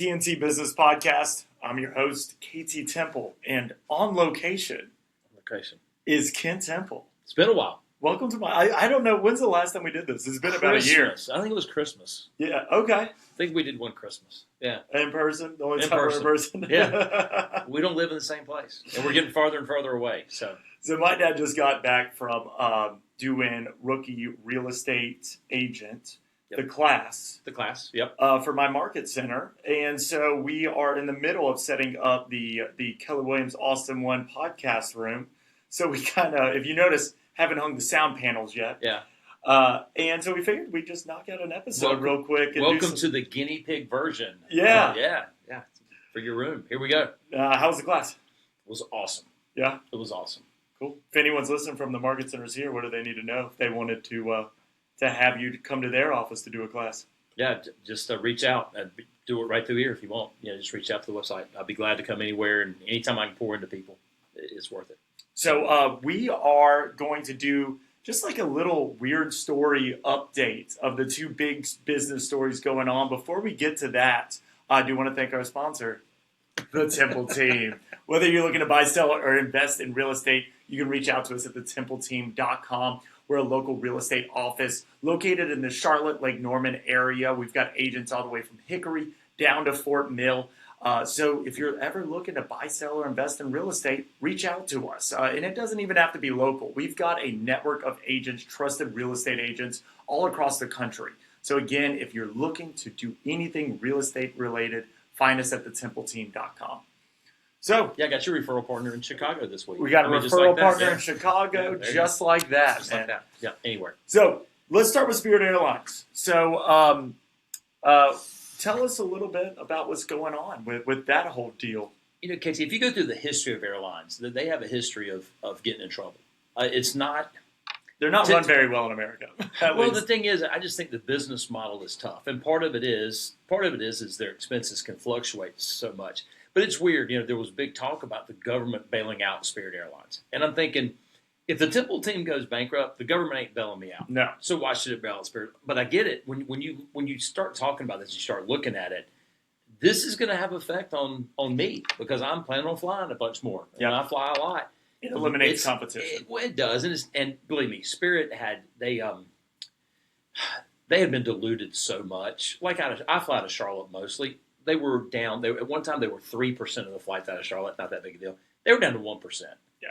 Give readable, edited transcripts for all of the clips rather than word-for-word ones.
TNT Business Podcast. I'm your host, KT Temple, and on location is Ken Temple. It's been a while. Welcome to I don't know, when's the last time we did this? It's been about a year. I think it was Christmas. Yeah, okay. I think we did one Christmas. Yeah. In person? The only time we're in person? Yeah. We don't live in the same place, and we're getting farther and farther away. So my dad just got back from doing rookie real estate agent. Yep. The class, yep. For my market center. And so we are in the middle of setting up the Keller Williams Austin One podcast room. So we kind of, if you notice, haven't hung the sound panels yet. Yeah. And so we figured we'd just knock out an episode real quick. And welcome to the guinea pig version. Yeah. Yeah. For your room. Here we go. How was the class? It was awesome. Yeah? It was awesome. Cool. If anyone's listening from the market centers here, what do they need to know if they wanted to have you come to their office to do a class? Yeah, just reach out and do it right through here if you want. Just reach out to the website. I'll be glad to come anywhere, and anytime I can pour into people, it's worth it. So we are going to do just like a little weird story update of the two big business stories going on. Before we get to that, I do want to thank our sponsor, the Temple Team. Whether you're looking to buy, sell, or invest in real estate, you can reach out to us at thetempleteam.com. We're a local real estate office located in the Charlotte, Lake Norman area. We've got agents all the way from Hickory down to Fort Mill. So if you're ever looking to buy, sell, or invest in real estate, reach out to us. And it doesn't even have to be local. We've got a network of agents, trusted real estate agents all across the country. So again, if you're looking to do anything real estate related, find us at thetempleteam.com. So, yeah, I got your referral partner in Chicago this week. We got a referral partner in Chicago, just like that. Just like that. Yeah, anywhere. So, let's start with Spirit Airlines. So, tell us a little bit about what's going on with that whole deal. Casey, if you go through the history of airlines, they have a history of getting in trouble. It's not... They're not run very well in America. Well, the thing is, I just think the business model is tough. And part of it is their expenses can fluctuate so much. But it's weird, there was big talk about the government bailing out Spirit Airlines. And I'm thinking, if the Temple Team goes bankrupt, the government ain't bailing me out. No. So why should it bail out Spirit? But I get it. When you start talking about this, you start looking at it, this is going to have effect on me because I'm planning on flying a bunch more. Yeah. And I fly a lot. It eliminates competition. It does. And believe me, Spirit they had been diluted so much. Like I fly out of Charlotte mostly. They were down. At one time, they were 3% of the flights out of Charlotte. Not that big a deal. They were down to 1%. Yeah.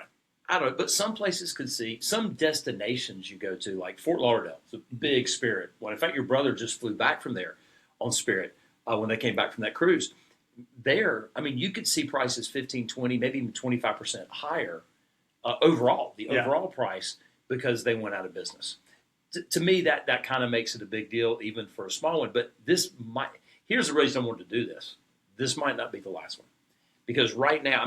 I don't know. But some places could see, some destinations you go to, like Fort Lauderdale, it's a big Spirit one. In fact, your brother just flew back from there on Spirit when they came back from that cruise. There, you could see prices 15, 20, maybe even 25% higher overall, overall price, because they went out of business. To me, that kind of makes it a big deal, even for a small one. But here's the reason I wanted to do this. This might not be the last one. Because right now,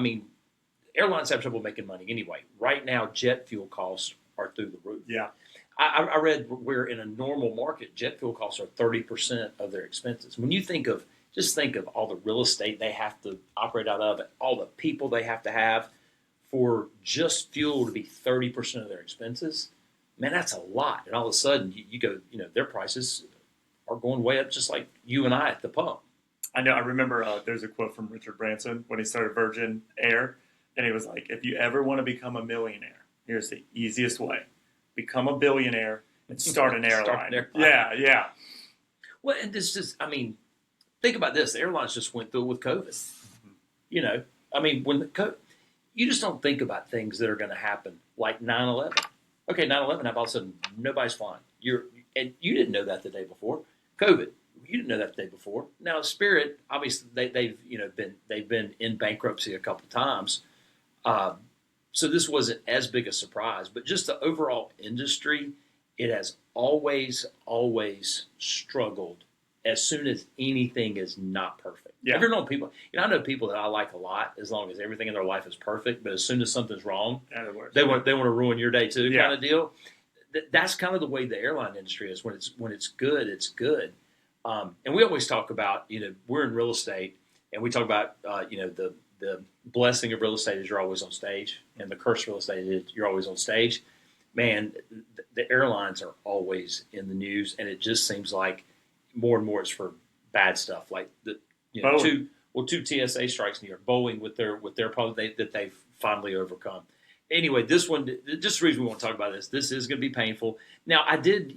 airlines have trouble making money anyway. Right now, jet fuel costs are through the roof. Yeah. I read where in a normal market, jet fuel costs are 30% of their expenses. When you think of all the real estate they have to operate out of, all the people they have to have for just fuel to be 30% of their expenses, man, that's a lot. And all of a sudden, you go, their prices are going way up, just like you and I at the pump. I know. I remember there's a quote from Richard Branson when he started Virgin Air, and he was like, "If you ever want to become a millionaire, here's the easiest way: become a billionaire and start an airline." Yeah. Well, and think about this: the airlines just went through it with COVID. When you just don't think about things that are going to happen, like 9/11. Okay, 9/11. How all of a sudden nobody's flying? And you didn't know that the day before. COVID, you didn't know that the day before. Now, Spirit, obviously, they've been in bankruptcy a couple times, so this wasn't as big a surprise. But just the overall industry, it has always struggled as soon as anything is not perfect. Yeah. Have you ever known people? I know people that I like a lot as long as everything in their life is perfect. But as soon as something's wrong, they want to ruin your day too, kind of deal. That's kind of the way the airline industry is. When it's good, it's good. And we always talk about, we're in real estate, and we talk about, the blessing of real estate is you're always on stage, and the curse of real estate is you're always on stage. Man, the airlines are always in the news, and it just seems like more and more it's for bad stuff. Like You know, Boeing. two TSA strikes in New York. Boeing with their problem that they've finally overcome. Anyway, this one, just the reason we want to talk about this. This is going to be painful. Now, I did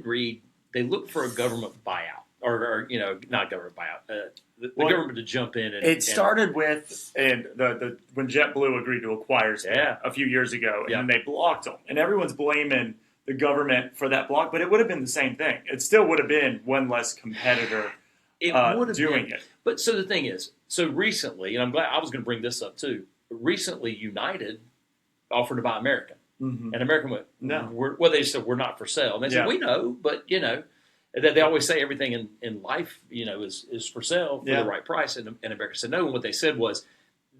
read they look for a government buyout, or not government buyout, the government to jump in. It started with when JetBlue agreed to acquire Spirit a few years ago, and then they blocked them, and everyone's blaming the government for that block, but it would have been the same thing. It still would have been one less competitor doing it. But so the thing is, so recently, and I'm glad I was going to bring this up too. Recently, United offered to buy American, and American went, "No." They said we're not for sale. And they said, "We know, but that they always say everything in life, is for sale for the right price." And America said no. And what they said was,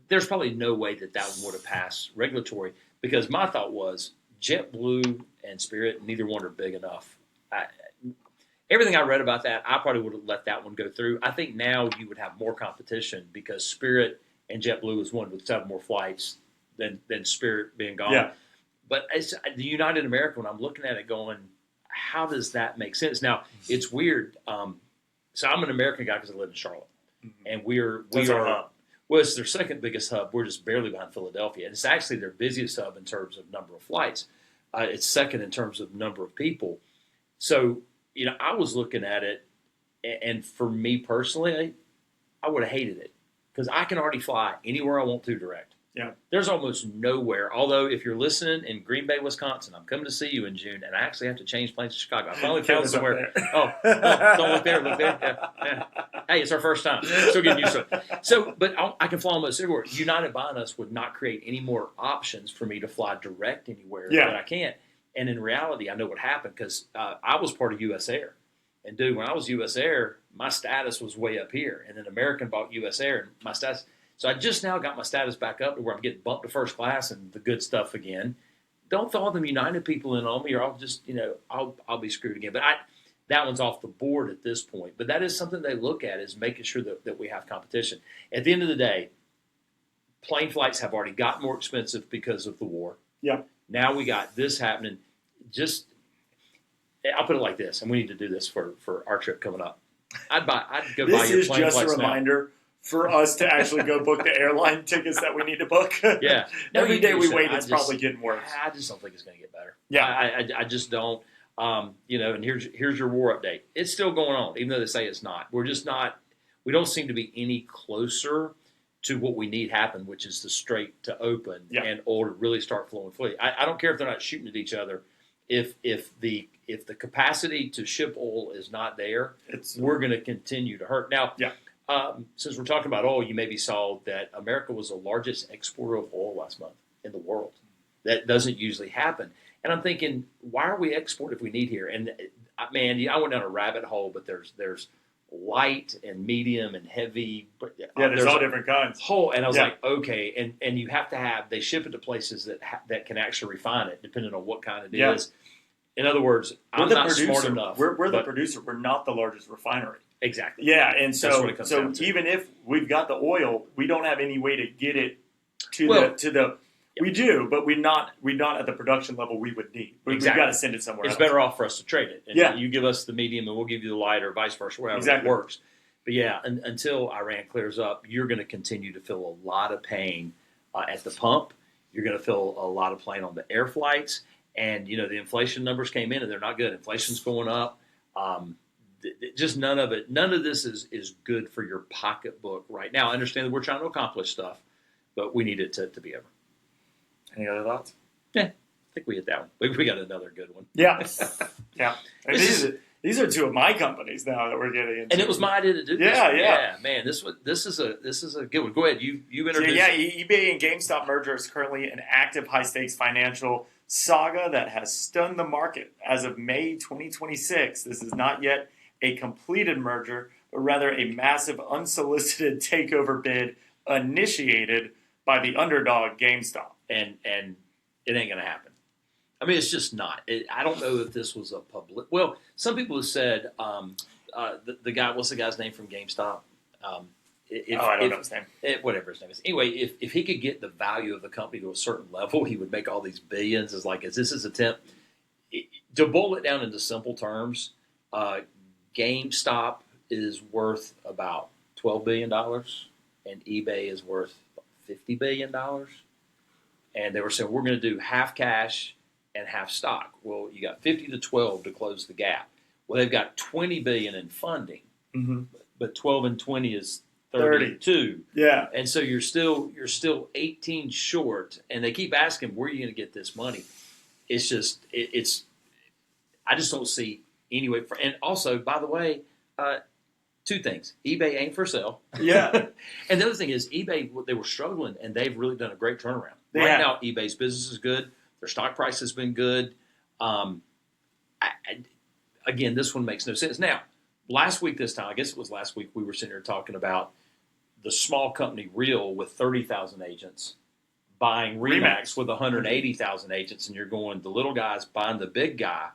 "There's probably no way that one would have passed regulatory." Because my thought was, JetBlue and Spirit, neither one are big enough. Everything I read about that, I probably would have let that one go through. I think now you would have more competition because Spirit and JetBlue is one with 7 more flights than Spirit being gone. Yeah. But it's the United American, when I'm looking at it going, how does that make sense? Now, it's weird. So I'm an American guy because I live in Charlotte. And we are well, it's their second biggest hub. We're just barely behind Philadelphia. And it's actually their busiest hub in terms of number of flights. It's second in terms of number of people. So, I was looking at it, and for me personally, I would have hated it because I can already fly anywhere I want to direct. Yeah. There's almost nowhere. Although, if you're listening in Green Bay, Wisconsin, I'm coming to see you in June, and I actually have to change planes to Chicago. I finally found somewhere. Oh, no, don't look there. Look there. Yeah. Hey, it's our first time. Still getting used to it. So, but I can fly almost everywhere. United buying us would not create any more options for me to fly direct anywhere that I can't. And in reality, I know what happened because I was part of U.S. Air. And, dude, when I was U.S. Air, my status was way up here. And then American bought U.S. Air, and my status – so I just now got my status back up to where I'm getting bumped to first class and the good stuff again. Don't throw all them United people in on me, or I'll just, I'll be screwed again. But that one's off the board at this point. But that is something they look at, is making sure that we have competition. At the end of the day, plane flights have already gotten more expensive because of the war. Yeah. Now we got this happening. I'll put it like this, and we need to do this for our trip coming up. I'd go buy your plane flights now. This is just a reminder for us to actually go book the airline tickets that we need to book. Yeah. Every day we wait, it's probably getting worse. I just don't think it's going to get better. Yeah. I just don't. And here's your war update. It's still going on, even though they say it's not. We're just not. We don't seem to be any closer to what we need happen, which is the strait to open or to really start flowing fully. I don't care if they're not shooting at each other. If the capacity to ship oil is not there, we're going to continue to hurt. Now, since we're talking about oil, you maybe saw that America was the largest exporter of oil last month in the world. That doesn't usually happen. And I'm thinking, why are we exporting if we need here? And man, I went down a rabbit hole, but there's light and medium and heavy. There's all different kinds. And I was like, okay. And you have to they ship it to places that can actually refine it, depending on what kind it is. In other words, I'm not smart enough. We're the producer. We're not the largest refinery. Exactly. Yeah, and so down to. Even if we've got the oil, we don't have any way to get it to the. We do, but we're not at the production level we would need. We've got to send it somewhere else. It's better off for us to trade it. And you give us the medium, and we'll give you the light, or vice versa, whatever it works. But until Iran clears up, you're going to continue to feel a lot of pain at the pump. You're going to feel a lot of pain on the air flights. And, the inflation numbers came in, and they're not good. Inflation's going up. Just none of this is good for your pocketbook right now. I understand that we're trying to accomplish stuff, but we need it to be over. Any other thoughts? Yeah, I think we hit that one. We got another good one. Yeah. These are two of my companies now that we're getting into. And it was my idea to do this. Yeah, man, this is a good one. Go ahead, you introduce it. eBay and GameStop merger is currently an active high-stakes financial saga that has stunned the market. As of May 2026, this is not yet a completed merger, but rather a massive unsolicited takeover bid initiated by the underdog GameStop. And it ain't going to happen. I mean, it's just not. I don't know if this was a public. Well, some people have said the guy. What's the guy's name from GameStop? I don't know his name. Whatever his name is. Anyway, if he could get the value of the company to a certain level, he would make all these billions. Is this his attempt? To boil it down into simple terms, GameStop is worth about $12 billion and eBay is worth $50 billion. And they were saying, we're going to do half cash and half stock. Well, you got 50 to 12 to close the gap. Well, they've got 20 billion in funding, but 12 and 20 is 32. Yeah. And so you're still 18 short, and they keep asking, where are you going to get this money? It's just, I just don't see any way. And also, by the way, two things. eBay ain't for sale. Yeah. And the other thing is eBay, they were struggling, and they've really done a great turnaround. They right have. now, eBay's business is good. Their stock price has been good. Again, this one makes no sense. Now, last week this time, I guess it was last week, we were sitting here talking about the small company Real with 30,000 agents buying Remax with 180,000 agents, and you're going, the little guy's buying the big guy.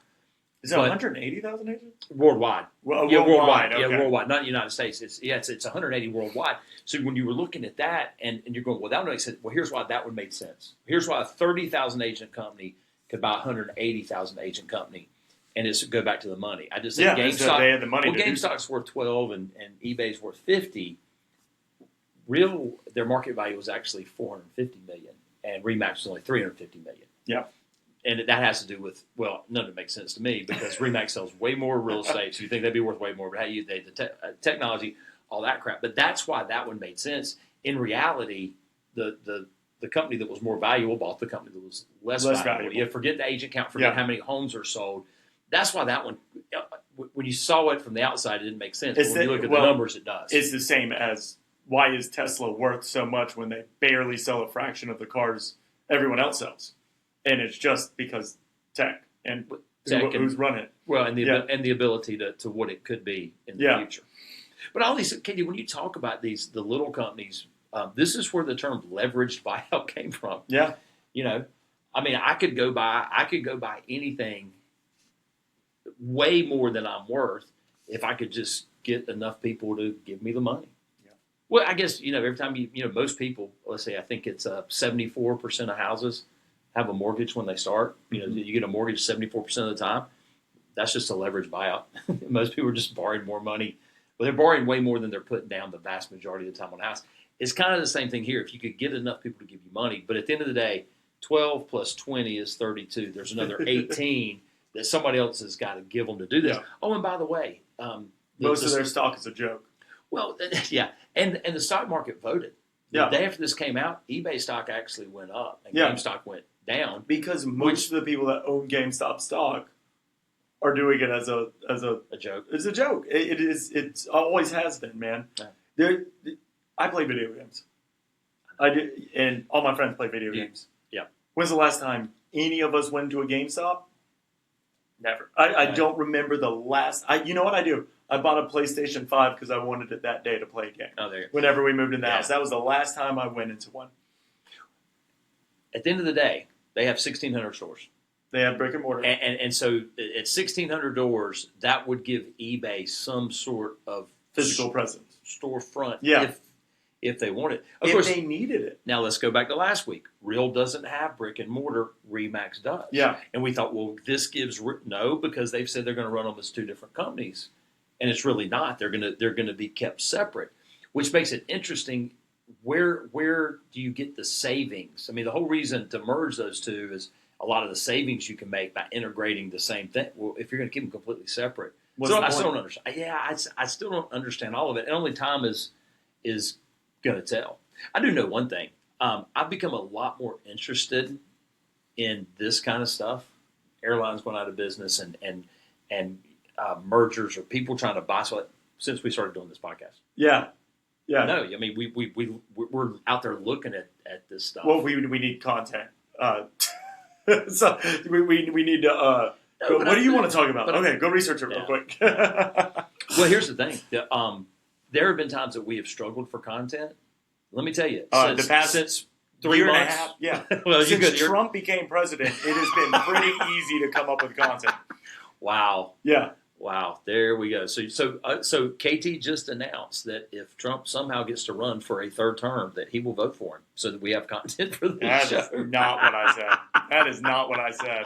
Is it 180,000 agents? Worldwide. Well, Yeah, worldwide. Okay. Yeah, worldwide. Not United States. It's 180 worldwide. So when you were looking at that and you're going, well, that would make sense. Well, here's why that would make sense. Here's why a 30,000 agent company could buy a 180,000 agent company, and it's go back to the money. I just said GameStop. So they had the money. Well, GameStop's worth 12 and eBay's worth 50. Real, their market value was actually 450 million, and Remax was only 350 million. Yeah. And that has to do with, well, none of it makes sense to me because Remax sells way more real estate, so you think they'd be worth way more. But how you the technology, all that crap. But that's why that one made sense. In reality, the company that was more valuable bought the company that was less valuable. You forget the agent count, forget how many homes are sold. That's why that one, when you saw it from the outside, it didn't make sense. But when you look at the numbers, it does. It's the same as why is Tesla worth so much when they barely sell a fraction of the cars everyone else sells? And it's just because tech and who's running it. Well, and the ability to what it could be in the future. But all these, Katie, when you talk about the little companies, this is where the term leveraged buyout came from. Yeah. You know, I mean, I could go buy anything way more than I'm worth if I could just get enough people to give me the money. Yeah. Well, I guess, every time most people, let's say, I think it's 74% of houses have a mortgage when they start. You get a mortgage 74% of the time. That's just a leverage buyout. Most people are just borrowing more money. But they're borrowing way more than they're putting down the vast majority of the time on a house. It's kind of the same thing here. If you could get enough people to give you money. But at the end of the day, 12 plus 20 is 32. There's another 18 that somebody else has got to give them to do this. Yeah. Oh, and by the way. Most of their stock is a joke. Well, yeah. And the stock market voted. The day after this came out, eBay stock actually went up. And GameStop went down because most of the people that own GameStop stock are doing it as a joke. It's a joke. It is. It always has been, man. Yeah. I play video games. I do, and all my friends play video games. Yeah. When's the last time any of us went to a GameStop? Never. I don't remember the last. You know what I do? I bought a PlayStation 5 because I wanted it that day to play a game. Oh, there you go. Whenever we moved in the house, that was the last time I went into one. At the end of the day, they have 1,600 stores. They have brick and mortar. And so at 1,600 doors, that would give eBay some sort of physical presence. Storefront if they want it. Of course, they needed it. Now let's go back to last week. Real doesn't have brick and mortar. Remax does. Yeah. And we thought, well, this gives no, because they've said they're going to run them as two different companies. And it's really not. They're going to be kept separate, which makes it interesting. Where do you get the savings? I mean, the whole reason to merge those two is a lot of the savings you can make by integrating the same thing. Well, if you're going to keep them completely separate, I still don't understand. Yeah, I still don't understand all of it, and only time is going to tell. I do know one thing. I've become a lot more interested in this kind of stuff. Airlines going out of business and mergers or people trying to buy. So since we started doing this podcast, yeah. No, I mean we're out there looking at this stuff. Well, we need content. So we need to. What do you want to talk about? Okay, go research it real quick. Well, here's the thing. There have been times that we have struggled for content. Let me tell you, since 3 year months, and a half, yeah. Well, since Trump became president, it has been pretty easy to come up with content. Wow. Yeah. Wow, there we go. So KT just announced that if Trump somehow gets to run for a third term, that he will vote for him, so that we have content for this show. That is not what I said. That is not what I said.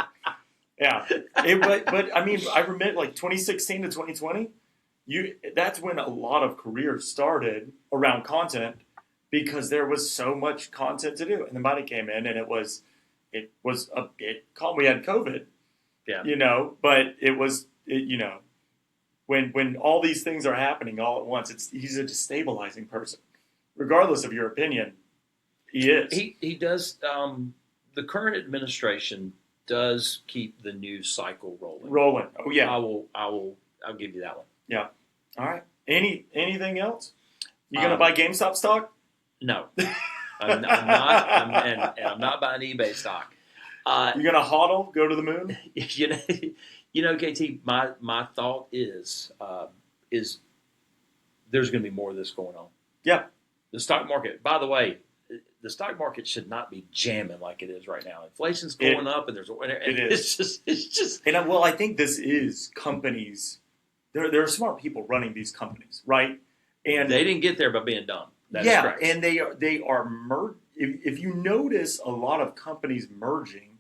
Yeah, but I mean, I remember like 2016 to 2020. that's when a lot of careers started around content because there was so much content to do. And the money came in, and it was a bit calm. We had COVID, Yeah. but when all these things are happening all at once, he's a destabilizing person, regardless of your opinion. He is. He does. The current administration does keep the news cycle rolling. Oh yeah. I'll give you that one. Yeah. All right. Anything else? You gonna buy GameStop stock? No, I'm not. And I'm not buying eBay stock. You gonna hodl? Go to the moon? KT. My thought is there's going to be more of this going on. Yeah. The stock market. By the way, the stock market should not be jamming like it is right now. Inflation's going up, and it's just. And I think this is companies. There are smart people running these companies, right? And they didn't get there by being dumb. That is correct. And they are if you notice a lot of companies merging,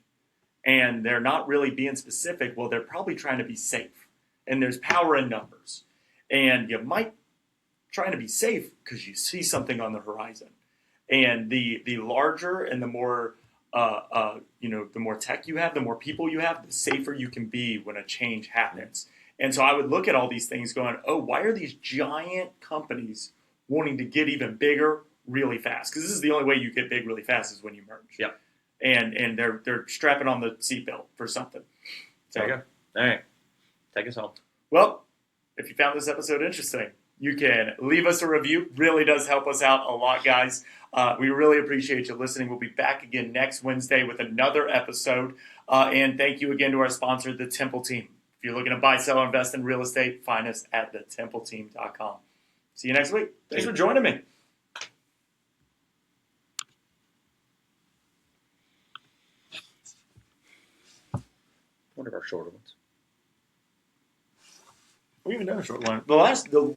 and they're not really being specific, well, they're probably trying to be safe. And there's power in numbers, and you might trying to be safe because you see something on the horizon. And the larger and the more the more tech you have, the more people you have, the safer you can be when a change happens. And so I would look at all these things going, oh, why are these giant companies wanting to get even bigger really fast? Because this is the only way you get big really fast is when you merge. Yep. And they're strapping on the seatbelt for something. So, there you go. All right. Take us home. Well, if you found this episode interesting, you can leave us a review. Really does help us out a lot, guys. We really appreciate you listening. We'll be back again next Wednesday with another episode. And thank you again to our sponsor, the Temple Team. If you're looking to buy, sell, or invest in real estate, find us at thetempleteam.com. See you next week. Thanks for joining me. One of our shorter ones. We even done a short one. The